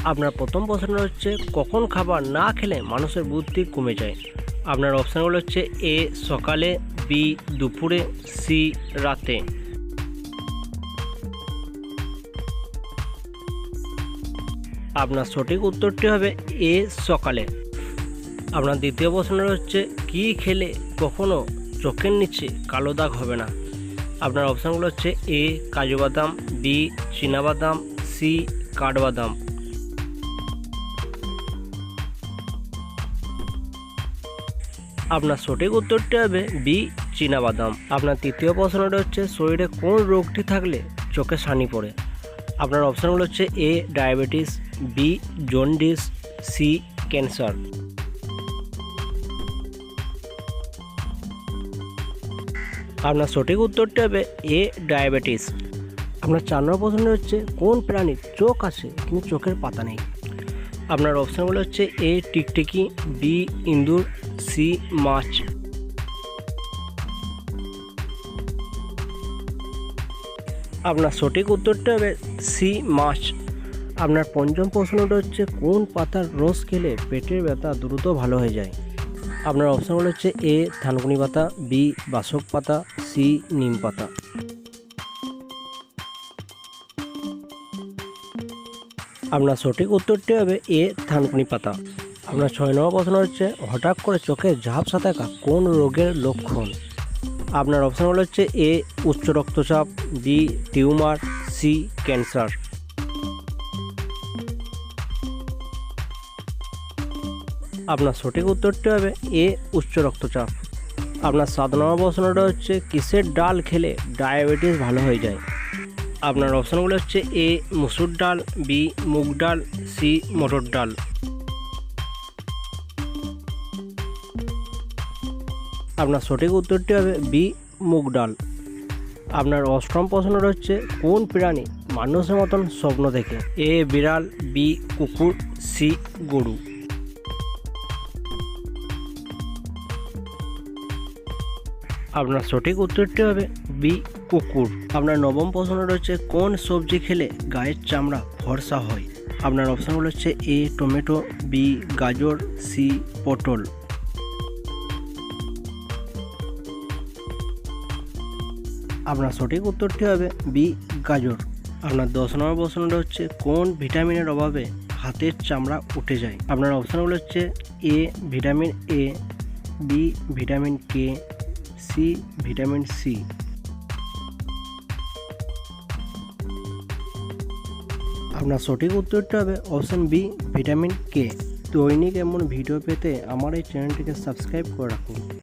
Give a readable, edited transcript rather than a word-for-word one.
আপনার প্রথম প্রশ্ন হচ্ছে কখন খাবার না খেলে মানুষের বুদ্ধি কমে যায়। আপনার অপশানগুলো হচ্ছে এ সকালে, বি দুপুরে, সি রাতে। আপনার সঠিক উত্তরটি হবে এ সকালে। আপনার দ্বিতীয় প্রশ্ন হচ্ছে কি খেলে কখনো চোখের নিচে কালো দাগ হবে না। আপনার অপশানগুলো হচ্ছে এ কাজু বাদাম, বি চীনাবাদাম, সি কাঠবাদাম। আপনার সঠিক উত্তরটি হবে বি চীনাবাদাম। আপনার তৃতীয় প্রশ্নটা হচ্ছে শরীরে কোন রোগটি থাকলে চোখে ছানি পড়ে। আপনার অপশানগুলো হচ্ছে A diabetes, B jaundice, C cancer. আপনার সঠিক উত্তরটি হবে এ ডায়াবেটিস। আপনার 4 নম্বর প্রশ্ন হচ্ছে কোন প্রাণীর চোখ আছে কিন্তু চোখের পাতা নেই। আপনার অপশানগুলো হচ্ছে এ টিকটিকি, বি ইঁদুর, সি মাছ। আপনার সঠিক উত্তরটা হবে সি মাছ। আপনার পঞ্চম প্রশ্নটা হচ্ছে কোন পাতার রস খেলে পেটের ব্যথা দ্রুত ভালো হয়ে যায়। আপনার অপশানগুলো হচ্ছে এ থানকুনি পাতা, বি বাসক পাতা, সি নিম পাতা। আপনার সঠিক উত্তরটি হবে এ থানকুনি পাতা। আপনার 6 নম্বর প্রশ্ন হচ্ছে হঠাৎ করে চোখে ঝাপসা থাকা কোন রোগের লক্ষণ। আপনার অপশানগুলো হচ্ছে এ উচ্চ রক্তচাপ, বি টিউমার, সি ক্যান্সার। আপনার সঠিক উত্তরটি হবে এ উচ্চ রক্তচাপ। আপনার 7 নম্বর প্রশ্নটা হচ্ছে কিসের ডাল খেলে ডায়াবেটিস ভালো হয়ে যায়। আপনার অপশানগুলো হচ্ছে এ মুসুর ডাল, বি মুগ ডাল, সি মটর ডাল। আপনার সঠিক উত্তরটি হবে বি মুগ ডাল। আপনার 8ম প্রশ্নটা হচ্ছে কোন প্রাণী মানুষের মতন স্বপ্ন দেখে। এ বিড়াল, বি কুকুর, সি গরু। আপনার সঠিক উত্তরটি হবে বি কুকুর। আপনার 9ম প্রশ্নটা হচ্ছে কোন সবজি খেলে গায়ের চামড়া ফর্সা হয়। আপনার অপশানগুলো হচ্ছে এ টমেটো, বি গাজর, সি পটল। আপনার সঠিক উত্তরটি হবে বি গাজর। আপনার 10 নম্বর প্রশ্নটা হচ্ছে কোন ভিটামিনের অভাবে হাতের চামড়া উঠে যায়। আপনার অপশানগুলো হচ্ছে A vitamin A, B vitamin K, C vitamin C. আপনার সঠিক উত্তরটা হবে অপশান বি ভিটামিন কে। দৈনিক এমন ভিডিও পেতে আমার এই চ্যানেলটিকে সাবস্ক্রাইব করে রাখুন।